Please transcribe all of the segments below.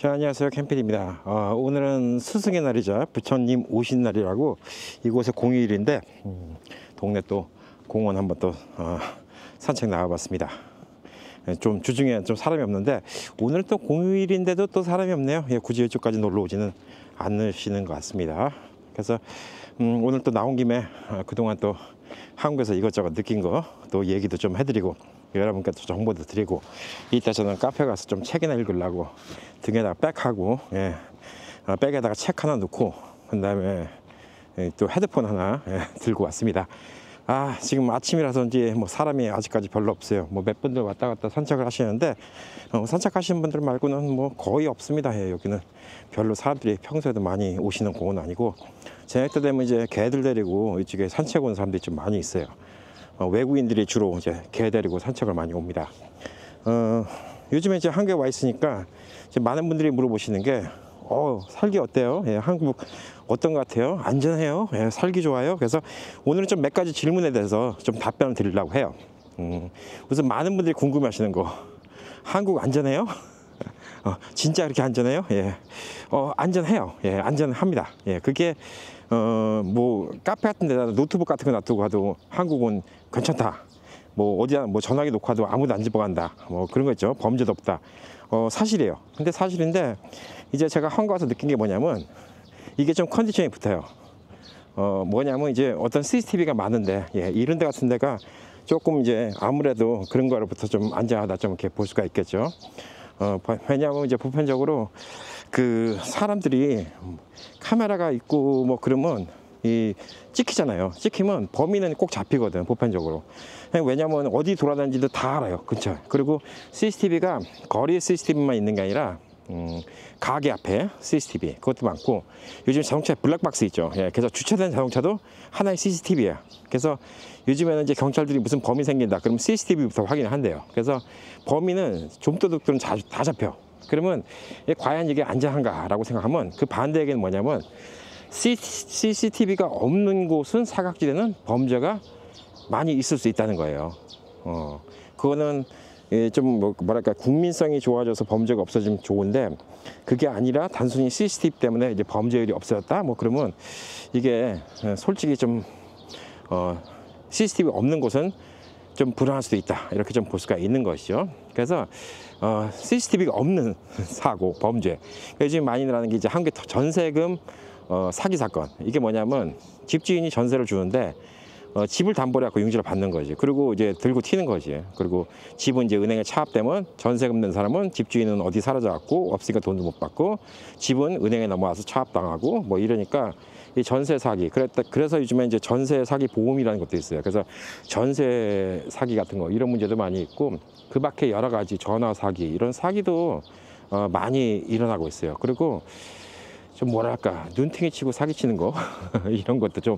자, 안녕하세요. 캠필입니다. 오늘은 스승의 날이자 부처님 오신 날이라고 이곳에 공휴일인데 동네 또 공원 한번 또 산책 나와봤습니다. 좀 주중에 좀 사람이 없는데 오늘 또 공휴일인데도 또 사람이 없네요. 굳이 이쪽까지 놀러 오지는 않으시는 것 같습니다. 그래서 오늘 또 나온 김에 그동안 또 한국에서 이것저것 느낀 거 또 얘기도 좀 해드리고 여러분께 또 정보도 드리고, 이따 저는 카페 가서 좀 책이나 읽으려고 등에다가 백하고 백에다가 책 하나 넣고 그 다음에 또 헤드폰 하나 들고 왔습니다. 지금 아침이라서인지 뭐 사람이 아직까지 별로 없어요. 뭐 몇 분들 왔다 갔다 산책을 하시는데 산책하시는 분들 말고는 뭐 거의 없습니다. 여기는 별로 사람들이 평소에도 많이 오시는 공원은 아니고, 저녁 때 되면 이제 개들 데리고 이쪽에 산책 오는 사람들이 좀 많이 있어요. 외국인들이 주로 이제 개 데리고 산책을 많이 옵니다. 요즘에 이제 한국에 와 있으니까 이제 많은 분들이 물어보시는 게 살기 어때요? 한국 어떤 것 같아요? 안전해요? 살기 좋아요? 그래서 오늘은 좀 몇 가지 질문에 대해서 좀 답변을 드리려고 해요. 우선 많은 분들이 궁금해 하시는 거, 한국 안전해요? 진짜 그렇게 안전해요? 안전해요. 안전합니다. 그게 뭐 카페 같은 데다 노트북 같은 거 놔두고 가도 한국은 괜찮다. 뭐 어디다 뭐 전화기 놓고 가도 아무도 안 집어간다. 뭐 그런 거 있죠. 범죄도 없다. 사실이에요. 근데 사실인데 이제 제가 한국 와서 느낀 게 뭐냐면 이게 좀 컨디션이 붙어요. 뭐냐면 이제 어떤 CCTV가 많은데 이런 데 같은 데가 조금 이제 아무래도 그런 거로부터 좀 안전하다 좀 이렇게 볼 수가 있겠죠. 왜냐하면 이제 보편적으로 그 사람들이 카메라가 있고 뭐 그러면 찍히잖아요. 찍히면 범인은 꼭 잡히거든, 보편적으로. 왜냐하면 어디 돌아다니는지도 다 알아요, 근처에. 그리고 CCTV가 거리에 CCTV만 있는 게 아니라 가게 앞에 CCTV 그것도 많고, 요즘 자동차에 블랙박스 있죠. 그래서 주차된 자동차도 하나의 CCTV야. 그래서 요즘에는 이제 경찰들이 무슨 범인 생긴다 그러면 CCTV부터 확인을 한대요. 그래서 범인은 좀도둑들은 다 잡혀. 그러면 과연 이게 안전한가라고 생각하면 그 반대 얘기는 뭐냐면 CCTV가 없는 곳은 사각지대는 범죄가 많이 있을 수 있다는 거예요. 그거는 좀 뭐랄까 국민성이 좋아져서 범죄가 없어지면 좋은데, 그게 아니라 단순히 CCTV 때문에 이제 범죄율이 없어졌다 뭐 그러면 이게 솔직히 좀 CCTV 없는 곳은 좀 불안할 수도 있다, 이렇게 좀 볼 수가 있는 것이죠. 그래서 CCTV가 없는 사고, 범죄, 요즘 많이 일어나는 게 이제 한국의 전세금 사기 사건. 이게 뭐냐면 집주인이 전세를 주는데 집을 담보로 해서 융자를 받는 거지. 그리고 이제 들고 튀는 거지. 그리고 집은 이제 은행에 차압되면 전세금 낸 사람은 집주인은 어디 사라져갖고 없으니까 돈도 못 받고, 집은 은행에 넘어와서 차압당하고 뭐 이러니까 이 전세 사기. 그래서 요즘에 이제 전세 사기 보험이라는 것도 있어요. 그래서 전세 사기 같은 거 이런 문제도 많이 있고, 그 밖에 여러 가지 전화 사기 이런 사기도 많이 일어나고 있어요. 그리고 좀 뭐랄까 눈탱이 치고 사기치는 거 이런 것도 좀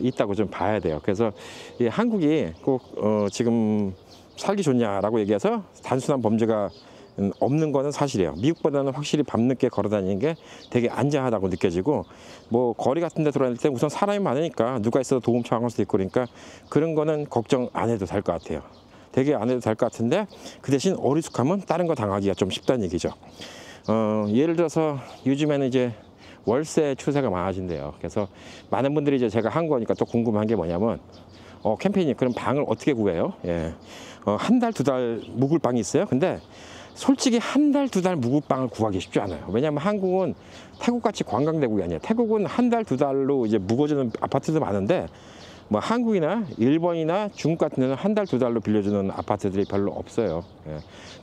있다고 좀 봐야 돼요. 그래서 이 한국이 꼭 지금 살기 좋냐라고 얘기해서 단순한 범죄가 없는 거는 사실이에요. 미국보다는 확실히 밤늦게 걸어다니는 게 되게 안전하다고 느껴지고, 뭐 거리 같은 데 돌아다닐 때 우선 사람이 많으니까 누가 있어도 도움 청할 수도 있고, 그러니까 그런 거는 걱정 안 해도 될 것 같아요. 되게 안 해도 될 것 같은데, 그 대신 어리숙하면 다른 거 당하기가 좀 쉽다는 얘기죠. 예를 들어서 요즘에는 이제 월세 추세가 많아진대요. 그래서 많은 분들이 이제 제가 한국 오니까 또 궁금한 게 뭐냐면 캠페인이 그럼 방을 어떻게 구해요? 한 달, 두 달 묵을 방이 있어요. 근데 솔직히 한 달, 두 달 묵을 방을 구하기 쉽지 않아요. 왜냐하면 한국은 태국같이 관광대국이 아니에요. 태국은 한 달, 두 달로 이제 묵어주는 아파트도 많은데, 뭐 한국이나 일본이나 중국 같은 데는 한 달, 두 달로 빌려주는 아파트들이 별로 없어요.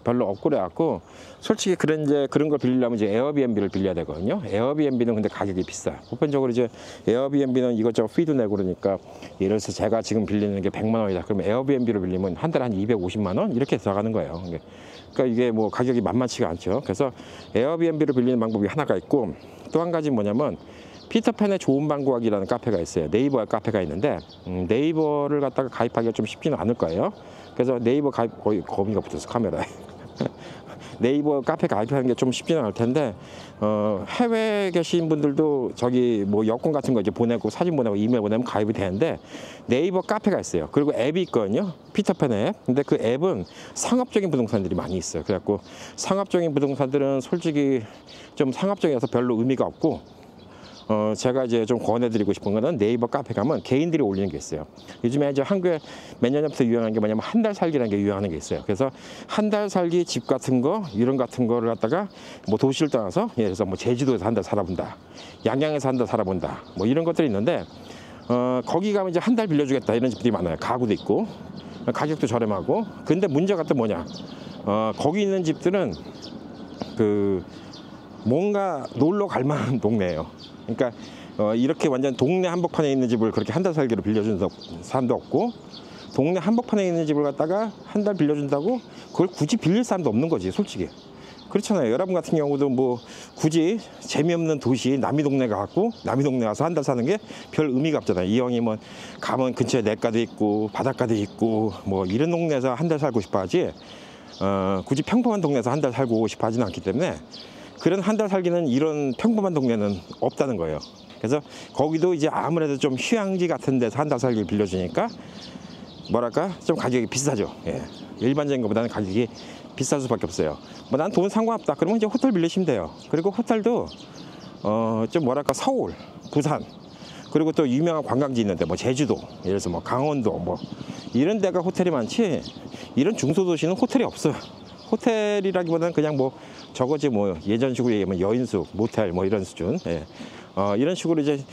별로 없고 그래갖고 솔직히 그런 걸 빌리려면 이제 에어비앤비를 빌려야 되거든요. 에어비앤비는 근데 가격이 비싸요. 보편적으로 이제 에어비앤비는 이것저것 피도 내고 그러니까, 예를 들어서 제가 지금 빌리는 게 100만 원이다. 그러면 에어비앤비로 빌리면 한 달에 한 250만 원 이렇게 들어가는 거예요. 그러니까 이게 뭐 가격이 만만치가 않죠. 그래서 에어비앤비로 빌리는 방법이 하나가 있고, 또 한 가지 뭐냐면 피터팬의 좋은 방 구하기라는 카페가 있어요. 네이버 카페가 있는데 네이버를 갖다가 가입하기가 좀 쉽지는 않을 거예요. 그래서 네이버 가입, 거미가 붙었어 카메라에. 네이버 카페 가입하는 게 좀 쉽지는 않을 텐데 해외에 계신 분들도 저기 뭐 여권 같은 거 이제 보내고 사진 보내고 이메일 보내면 가입이 되는데 네이버 카페가 있어요. 그리고 앱이 있거든요. 피터팬 앱. 근데 그 앱은 상업적인 부동산들이 많이 있어요. 그래갖고 상업적인 부동산들은 솔직히 좀 상업적이어서 별로 의미가 없고 제가 이제 좀 권해드리고 싶은 거는 네이버 카페 가면 개인들이 올리는 게 있어요. 요즘에 이제 한국에 몇 년 전부터 유행하는 게 뭐냐면 한 달 살기라는 게 유행하는 게 있어요. 그래서 한 달 살기 집 같은 거 이런 같은 거를 갖다가 뭐 도시를 떠나서 예를 들어서 뭐 제주도에서 한 달 살아본다, 양양에서 한 달 살아본다, 뭐 이런 것들이 있는데 거기 가면 이제 한 달 빌려주겠다 이런 집들이 많아요. 가구도 있고 가격도 저렴하고. 근데 문제가 또 뭐냐? 거기 있는 집들은 그 뭔가 놀러 갈 만한 동네예요. 그러니까 이렇게 완전 동네 한복판에 있는 집을 그렇게 한 달 살기로 빌려주는 사람도 없고, 동네 한복판에 있는 집을 갖다가 한 달 빌려준다고 그걸 굳이 빌릴 사람도 없는 거지, 솔직히. 그렇잖아요. 여러분 같은 경우도 뭐 굳이 재미없는 도시 남이 동네 가갖고 남이 동네 가서 한 달 사는 게 별 의미가 없잖아요. 이왕이면 가면 근처에 냇가도 있고 바닷가도 있고 뭐 이런 동네에서 한 달 살고 싶어 하지, 굳이 평범한 동네에서 한 달 살고 싶어 하지는 않기 때문에 그런 한 달 살기는 이런 평범한 동네는 없다는 거예요. 그래서 거기도 이제 아무래도 좀 휴양지 같은 데서 한 달 살기를 빌려주니까 뭐랄까 좀 가격이 비싸죠. 예. 일반적인 것보다는 가격이 비쌀 수밖에 없어요. 뭐 난 돈 상관없다 그러면 이제 호텔 빌리시면 돼요. 그리고 호텔도 좀 뭐랄까 서울, 부산, 그리고 또 유명한 관광지 있는데 뭐 제주도, 예를 들어서 뭐 강원도 뭐 이런 데가 호텔이 많지, 이런 중소도시는 호텔이 없어요. 호텔이라기보다는 그냥 뭐 저거지 뭐 예전식으로 얘기하면 여인숙, 모텔 뭐 이런 수준. 예. 이런 식으로 이제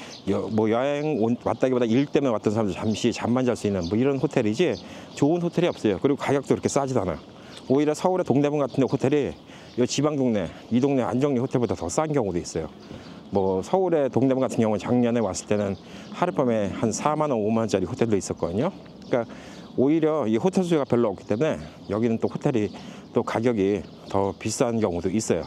뭐 여행 왔다기보다 일 때문에 왔던 사람들 잠시 잠만 잘 수 있는 뭐 이런 호텔이지 좋은 호텔이 없어요. 그리고 가격도 그렇게 싸지도 않아요. 오히려 서울의 동대문 같은 데 호텔이 이 지방 동네, 이 동네 안정리 호텔보다 더 싼 경우도 있어요. 뭐 서울의 동대문 같은 경우는 작년에 왔을 때는 하룻밤에 한 4만 원, 5만 원짜리 호텔도 있었거든요. 그러니까 오히려 이 호텔 수요가 별로 없기 때문에 여기는 또 호텔이 또 가격이 더 비싼 경우도 있어요.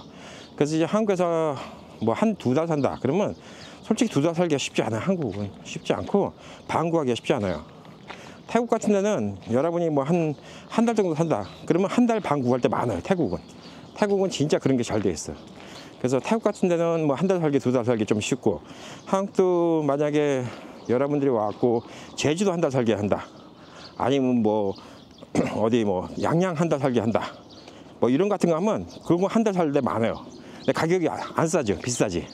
그래서 이제 한국에서 뭐 한 두 달 산다 그러면 솔직히 두 달 살기가 쉽지 않아요. 한국은 쉽지 않고 방 구하기가 쉽지 않아요. 태국 같은 데는 여러분이 뭐 한 달 정도 산다 그러면 한 달 방 구할 때 많아요. 태국은 진짜 그런 게 잘 돼 있어요. 그래서 태국 같은 데는 뭐 한 달 살기, 두 달 살기 좀 쉽고, 한국도 만약에 여러분들이 와갖고 제주도 한 달 살기 한다, 아니면 뭐 어디 뭐 양양 한 달 살기 한다, 뭐 이런 같은 거 하면 그런 거 한 달 살 때 많아요. 근데 가격이 안 싸죠. 비싸지.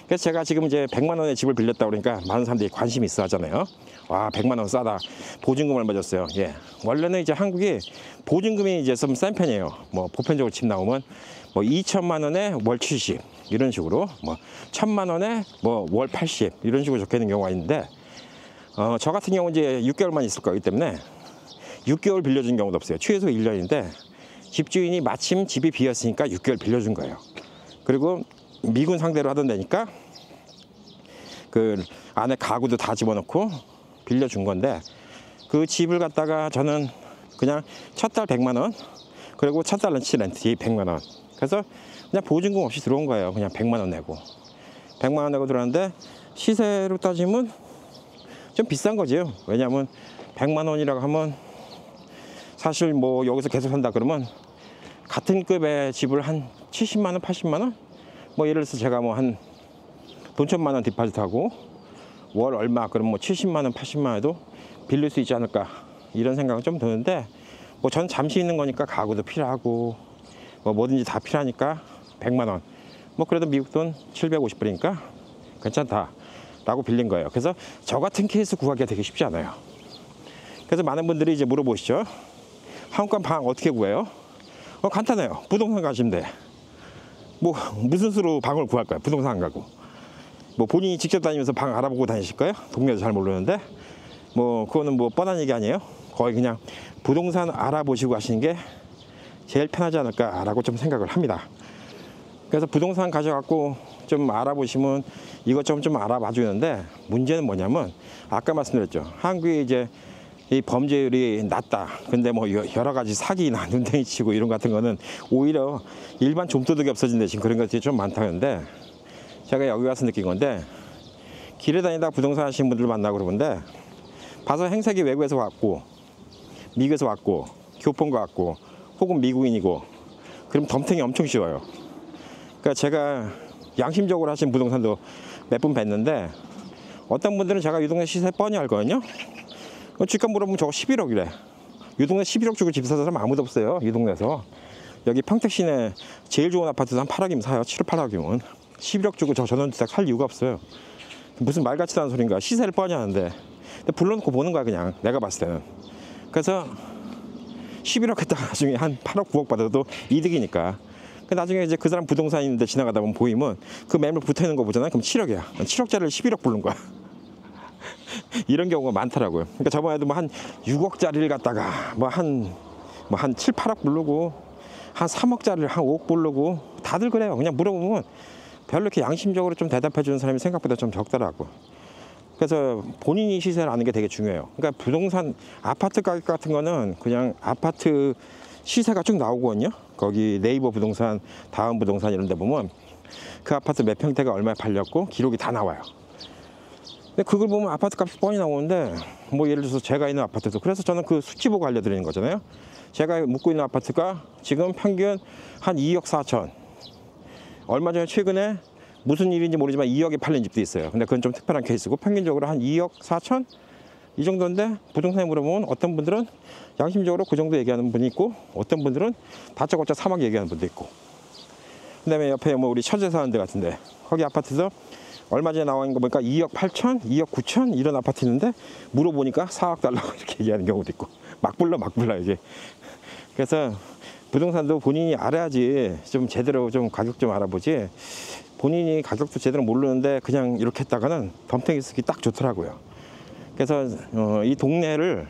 그래서 제가 지금 이제 100만 원의 집을 빌렸다 그러니까 많은 사람들이 관심이 있어 하잖아요. 와, 100만 원 싸다. 보증금 얼마 줬어요? 예. 원래는 이제 한국이 보증금이 이제 좀 싼 편이에요. 뭐 보편적으로 집 나오면 뭐 2천만 원에 월 70 이런 식으로, 뭐 1,000만 원에 뭐 월 80 이런 식으로 적혀 있는 경우가 있는데, 저 같은 경우는 이제 6개월만 있을 거기 때문에 6개월 빌려준 경우도 없어요. 최소 1년인데 집주인이 마침 집이 비었으니까 6개월 빌려준 거예요. 그리고 미군 상대로 하던 데니까 그 안에 가구도 다 집어넣고 빌려준 건데, 그 집을 갖다가 저는 그냥 첫 달 100만 원, 그리고 첫 달 렌트 100만 원, 그래서 그냥 보증금 없이 들어온 거예요. 그냥 100만 원 내고 100만 원 내고 들어왔는데 시세로 따지면 좀 비싼 거지요. 왜냐하면 100만 원이라고 하면 사실 뭐 여기서 계속 산다 그러면 같은 급의 집을 한 70만 원, 80만 원? 뭐 예를 들어서 제가 뭐 한 돈 1,000만 원 디파짓하고 월 얼마 그럼 뭐 70만 원, 80만 원에도 빌릴 수 있지 않을까 이런 생각은 좀 드는데, 뭐 전 잠시 있는 거니까 가구도 필요하고 뭐 뭐든지 다 필요하니까 100만 원, 뭐 그래도 미국 돈 750불이니까 괜찮다 라고 빌린 거예요. 그래서 저 같은 케이스 구하기가 되게 쉽지 않아요. 그래서 많은 분들이 이제 물어보시죠. 한국간 방 어떻게 구해요? 간단해요. 부동산 가시면 돼. 뭐 무슨 수로 방을 구할까요? 부동산 안 가고. 뭐 본인이 직접 다니면서 방 알아보고 다니실까요? 동네도 잘 모르는데. 뭐 그거는 뭐 뻔한 얘기 아니에요? 거의 그냥 부동산 알아보시고 하시는 게 제일 편하지 않을까라고 좀 생각을 합니다. 그래서 부동산 가셔갖고 좀 알아보시면 이것저것 좀 알아봐 주는데, 문제는 뭐냐면 아까 말씀드렸죠. 한국이 이제 이 범죄율이 낮다. 근데 뭐 여러 가지 사기나 눈탱이 치고 이런 같은 거는 오히려 일반 좀도둑이 없어진 대신 그런 것들이 좀 많다는데, 제가 여기 와서 느낀 건데, 길에 다니다 부동산 하시는 분들 만나고 그러는데, 봐서 행색이 외국에서 왔고 미국에서 왔고 교포인 것 같고 혹은 미국인이고 그럼 덤탱이 엄청 쉬워요. 그러니까 제가 양심적으로 하신 부동산도 몇 분 뵀는데 어떤 분들은 제가 이 동네 시세 뻔히 알거든요. 주가 물어보면 저거 11억이래. 이 동네 11억 주고 집 사는 사람 아무도 없어요. 이 동네에서. 여기 평택시내 제일 좋은 아파트도 한 8억이면 사요. 7억 8억이면 11억 주고 저 전원주택 살 이유가 없어요. 무슨 말 같지도 않은 소린가. 시세를 뻔히 하는데 근데 불러놓고 보는 거야 그냥 내가 봤을 때는. 그래서 11억 했다가 나중에 한 8억 9억 받아도 이득이니까. 나중에 이제 그 사람 부동산 있는데 지나가다 보면 보이면 그 매물 붙어 있는 거 보잖아요. 그럼 7억이야. 7억짜리를 11억 부른 거야. 이런 경우가 많더라고요. 그러니까 저번에도 뭐 한 6억짜리를 갖다가 뭐 한 7, 8억 부르고 한 3억짜리를 한 5억 부르고 다들 그래요. 그냥 물어보면 별로 이렇게 양심적으로 좀 대답해 주는 사람이 생각보다 좀 적더라고. 그래서 본인이 시세를 아는 게 되게 중요해요. 그러니까 부동산 아파트 가격 같은 거는 그냥 아파트 시세가 쭉 나오거든요. 거기 네이버 부동산, 다음 부동산 이런 데 보면 그 아파트 몇 평대가 얼마에 팔렸고 기록이 다 나와요. 근데 그걸 보면 아파트 값이 뻔히 나오는데 뭐 예를 들어서 제가 있는 아파트도 그래서 저는 그 수치 보고 알려드리는 거잖아요. 제가 묵고 있는 아파트가 지금 평균 한 2억 4천. 얼마 전에 최근에 무슨 일인지 모르지만 2억에 팔린 집도 있어요. 근데 그건 좀 특별한 케이스고 평균적으로 한 2억 4천? 이 정도인데 부동산에 물어보면 어떤 분들은 양심적으로 그 정도 얘기하는 분이 있고 어떤 분들은 다짜고짜 3억 얘기하는 분도 있고. 그 다음에 옆에 뭐 우리 처제 사는 데 같은데 거기 아파트도 얼마 전에 나와 있는 거 보니까 2억 8천, 2억 9천 이런 아파트 있는데 물어보니까 4억 달라고 이렇게 얘기하는 경우도 있고 막 불러 이게. 그래서 부동산도 본인이 알아야지 좀 제대로 좀 가격 좀 알아보지 본인이 가격도 제대로 모르는데 그냥 이렇게 했다가는 덤탱이 쓰기 딱 좋더라고요. 그래서 이 동네를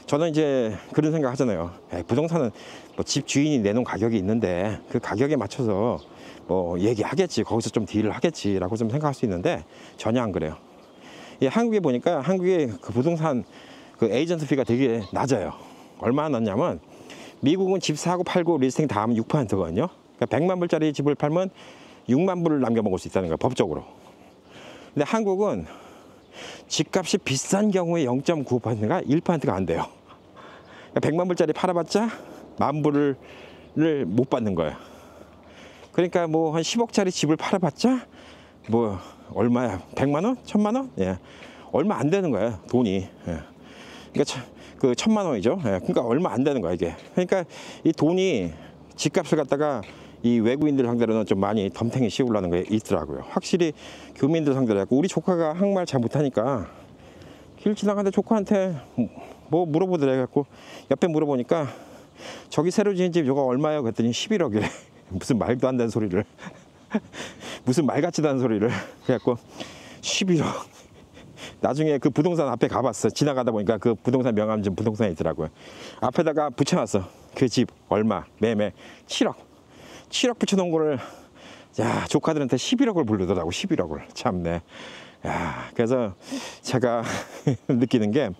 저는 이제 그런 생각 하잖아요. 부동산은 뭐 집 주인이 내놓은 가격이 있는데 그 가격에 맞춰서 뭐 얘기하겠지, 거기서 좀 딜을 하겠지라고 좀 생각할 수 있는데 전혀 안 그래요. 한국에 보니까 한국의 그 부동산 그 에이전트 피가 되게 낮아요. 얼마나 낮냐면 미국은 집 사고 팔고 리스팅 다 하면 6%거든요. 그러니까 100만 불짜리 집을 팔면 6만 불을 남겨먹을 수 있다는 거예요, 법적으로. 근데 한국은 집값이 비싼 경우에 0.9%가 1%가 안 돼요. 그러니까 100만 불짜리 팔아봤자 10,000불을 못 받는 거예요. 그러니까 뭐 한 10억짜리 집을 팔아봤자 뭐 얼마야? 100만 원? 1000만 원? 예. 얼마 안 되는 거예요, 돈이. 예. 그러니까 그 1000만 원이죠. 예. 그러니까 얼마 안 되는 거야, 이게. 그러니까 이 돈이 집값을 갖다가 이 외국인들 상대로는 좀 많이 덤탱이 씌우려는 게 있더라고요. 확실히 교민들 상대로 했고 우리 조카가 한국말 잘 못하니까 길 지나가는데 조카한테 뭐 물어보더래. 갖고 옆에 물어보니까 저기 새로 지은 집 이거 얼마예요? 그랬더니 11억이래. 무슨 말도 안 되는 소리를 무슨 말 같지도 않은 소리를 그래갖고 11억. 나중에 그 부동산 앞에 가봤어. 지나가다 보니까 그 부동산 명함 부동산이 있더라고요. 앞에다가 붙여놨어. 그 집 얼마 매매 7억 붙여놓은 거를 야 조카들한테 11억을 부르더라고. 11억을 참네. 야 그래서 제가 느끼는 게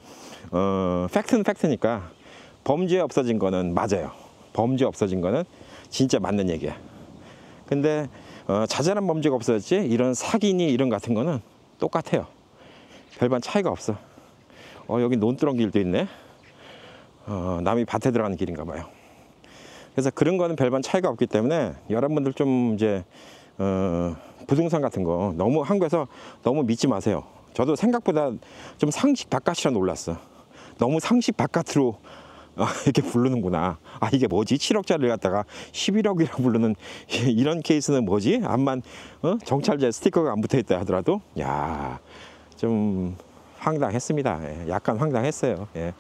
팩트는 팩트니까 범죄 없어진 거는 맞아요. 범죄 없어진 거는 진짜 맞는 얘기야. 근데 자잘한 범죄가 없어졌지 이런 사기니 이런 같은 거는 똑같아요. 별반 차이가 없어. 여기 논두렁 길도 있네. 남이 밭에 들어가는 길인가 봐요. 그래서 그런 거는 별반 차이가 없기 때문에 여러분들 좀 이제 부동산 같은 거 너무 한국에서 너무 믿지 마세요. 저도 생각보다 좀 상식 바깥이라 놀랐어. 너무 상식 바깥으로 이렇게 부르는구나. 이게 뭐지? 7억짜리를 갖다가 11억이라고 부르는 이런 케이스는 뭐지? 암만 정찰제 스티커가 안 붙어있다 하더라도 야, 좀 황당했습니다. 약간 황당했어요. 예.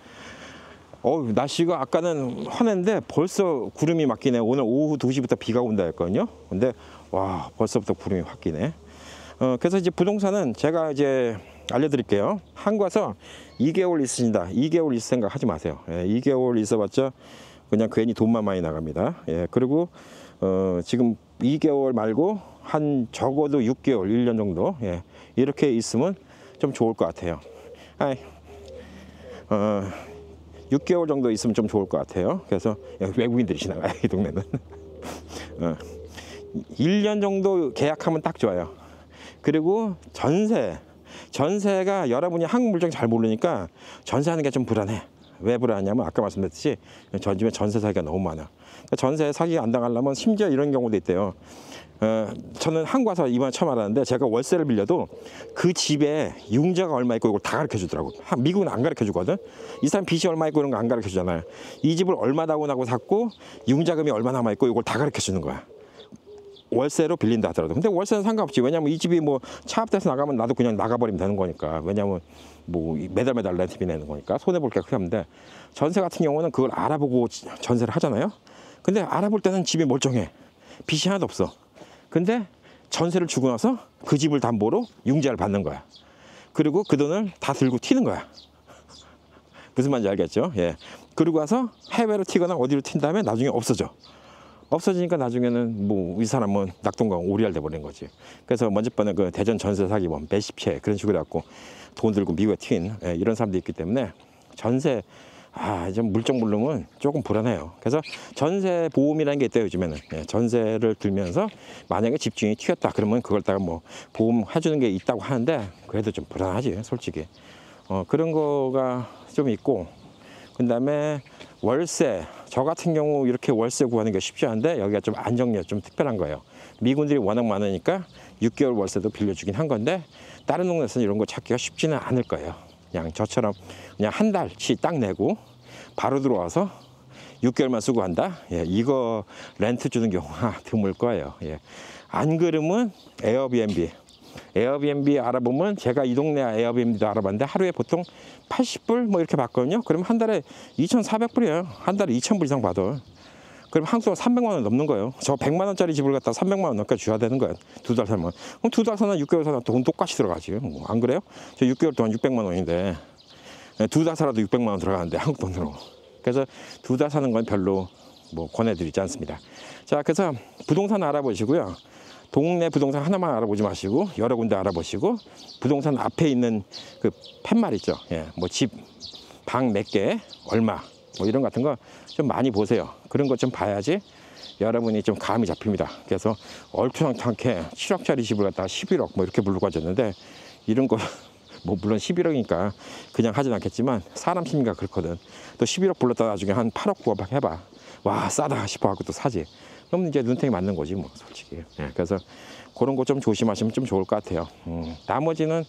날씨가 아까는 환했는데 벌써 구름이 막 끼네. 오늘 오후 2시부터 비가 온다 했거든요. 근데 와 벌써부터 구름이 확 끼네. 그래서 이제 부동산은 제가 이제 알려드릴게요. 한국 와서 2개월 있으신다. 2개월 있을 생각 하지 마세요. 2개월 있어봤자 그냥 괜히 돈만 많이 나갑니다. 그리고 지금 2개월 말고 한 적어도 6개월, 1년 정도 이렇게 있으면 좀 좋을 것 같아요. 6개월 정도 있으면 좀 좋을 것 같아요. 그래서 외국인들이 지나가요, 이 동네는. 1년 정도 계약하면 딱 좋아요. 그리고 전세가 여러분이 한국 물정 잘 모르니까 전세하는 게 좀 불안해. 왜 불안하냐면 아까 말씀드렸듯이 전집에 전세 사기가 너무 많아. 그러니까 전세 사기 안 당하려면 심지어 이런 경우도 있대요. 저는 한국 와서 이번에 처음 알았는데 제가 월세를 빌려도 그 집에 융자가 얼마 있고 이걸 다 가르쳐 주더라고. 미국은 안 가르쳐 주거든. 이 사람 빚이 얼마 있고 이런 거 안 가르쳐 주잖아요. 이 집을 얼마 나고 샀고 융자금이 얼마 남아 있고 이걸 다 가르쳐 주는 거야. 월세로 빌린다 하더라도. 근데 월세는 상관없지. 왜냐면 이 집이 뭐 차압돼서 나가면 나도 그냥 나가버리면 되는 거니까. 왜냐면 뭐 매달 렌트비 내는 거니까 손해볼 게 크게 없는데, 전세 같은 경우는 그걸 알아보고 전세를 하잖아요. 근데 알아볼 때는 집이 멀쩡해. 빚이 하나도 없어. 근데 전세를 주고 나서 그 집을 담보로 융자를 받는 거야. 그리고 그 돈을 다 들고 튀는 거야. 무슨 말인지 알겠죠? 예. 그리고 와서 해외로 튀거나 어디로 튄 다음에 나중에 없어져. 없어지니까 나중에는 뭐 이 사람은 낙동강 오리알 돼버린 거지. 그래서 먼저 번에 그 대전 전세 사기범 몇십 채 그런 식으로 해갖고 돈 들고 미국에 튄 이런 사람도 있기 때문에 전세 좀 물정 모르면 조금 불안해요. 그래서 전세 보험이라는 게 있대요 요즘에는. 전세를 들면서 만약에 집주인이 튀었다 그러면 그걸 다가 뭐 보험 해주는 게 있다고 하는데 그래도 좀 불안하지 솔직히. 그런 거가 좀 있고, 그 다음에 월세, 저 같은 경우 이렇게 월세 구하는 게 쉽지 않은데 여기가 좀 안정력 좀 특별한 거예요. 미군들이 워낙 많으니까 6개월 월세도 빌려주긴 한 건데 다른 동네에서는 이런 거 찾기가 쉽지는 않을 거예요. 그냥 저처럼 그냥 한 달치 딱 내고 바로 들어와서 6개월만 쓰고 한다. 이거 렌트 주는 경우가 드물 거예요. 안 그러면 에어비앤비 알아보면, 제가 이 동네 에어비앤비도 알아봤는데 하루에 보통 80불 뭐 이렇게 받거든요. 그럼 한 달에 2,400불이에요. 한 달에 2,000불 이상 받아. 그럼 한국 돈 300만 원 넘는 거예요. 저 100만 원짜리 집을 갖다 300만 원 넘게 줘야 되는 거예요. 2달 살면. 그럼 2달 사나 6개월 사나 돈 똑같이 들어가지. 안 그래요? 저 6개월 동안 600만 원인데 2달 살아도 600만 원 들어가는데 한국 돈으로. 그래서 2달 사는 건 별로 뭐 권해드리지 않습니다. 자, 그래서 부동산 알아보시고요. 동네 부동산 하나만 알아보지 마시고 여러 군데 알아보시고, 부동산 앞에 있는 그 팻말 있죠. 뭐 집 방 몇 개 얼마 뭐 이런 같은 거 좀 많이 보세요. 그런 것 좀 봐야지 여러분이 좀 감이 잡힙니다. 그래서 얼토당토하게 7억짜리 집을 갖다가 11억 뭐 이렇게 물고 가졌는데, 이런 거 뭐 물론 11억이니까 그냥 하진 않겠지만 사람 심리가 그렇거든. 또 11억 불렀다 나중에 한 8억 9억 해봐. 와 싸다 싶어갖고 또 사지. 그럼 이제 눈탱이 맞는 거지 뭐 솔직히. 그래서 그런 거 좀 조심하시면 좀 좋을 것 같아요. 나머지는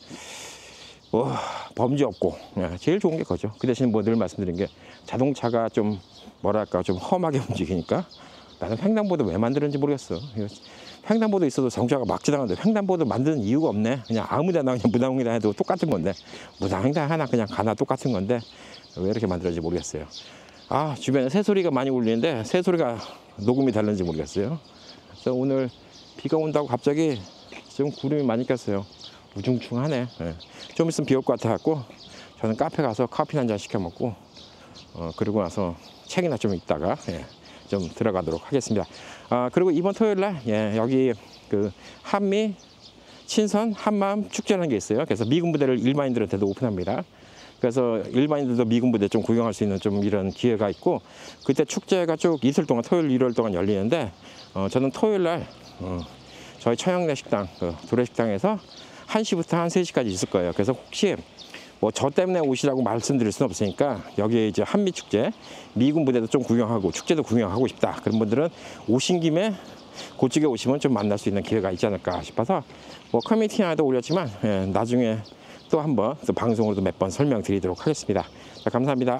범죄 없고 제일 좋은 게 그거죠. 그 대신 뭐 늘 말씀드린 게 자동차가 좀 뭐랄까 좀 험하게 움직이니까 나는 횡단보도 왜 만드는지 모르겠어. 횡단보도 있어도 자동차가 막지당하는데 횡단보도 만드는 이유가 없네. 그냥 아무데나 그냥 무단횡단 해도 똑같은 건데, 무단횡단 하나 그냥 가나 똑같은 건데 왜 이렇게 만들었는지 모르겠어요. 주변에 새소리가 많이 울리는데 새소리가 녹음이 되는지 모르겠어요. 그래서 오늘 비가 온다고 갑자기 좀 구름이 많이 꼈어요. 우중충하네. 좀 있으면 비 올 것 같아갖고 저는 카페 가서 커피 한 잔 시켜 먹고 그리고 나서 책이나 좀 읽다가 좀 들어가도록 하겠습니다. 그리고 이번 토요일날 여기 그 한미 친선 한마음 축제라는 게 있어요. 그래서 미군 부대를 일반인들한테도 오픈합니다. 그래서 일반인들도 미군 부대 좀 구경할 수 있는 좀 이런 기회가 있고, 그때 축제가 쭉 이틀 동안 토요일 일요일 동안 열리는데 저는 토요일날 저희 처형내 식당 도래식당에서 1시부터 한 3시까지 있을 거예요. 그래서 혹시 뭐 저 때문에 오시라고 말씀드릴 수는 없으니까 여기에 이제 한미축제, 미군 부대도 좀 구경하고 축제도 구경하고 싶다 그런 분들은 오신 김에 그쪽에 오시면 좀 만날 수 있는 기회가 있지 않을까 싶어서 뭐 커뮤니티 하나도 올렸지만 나중에 또 한번 또 방송으로도 몇 번 설명드리도록 하겠습니다. 자, 감사합니다.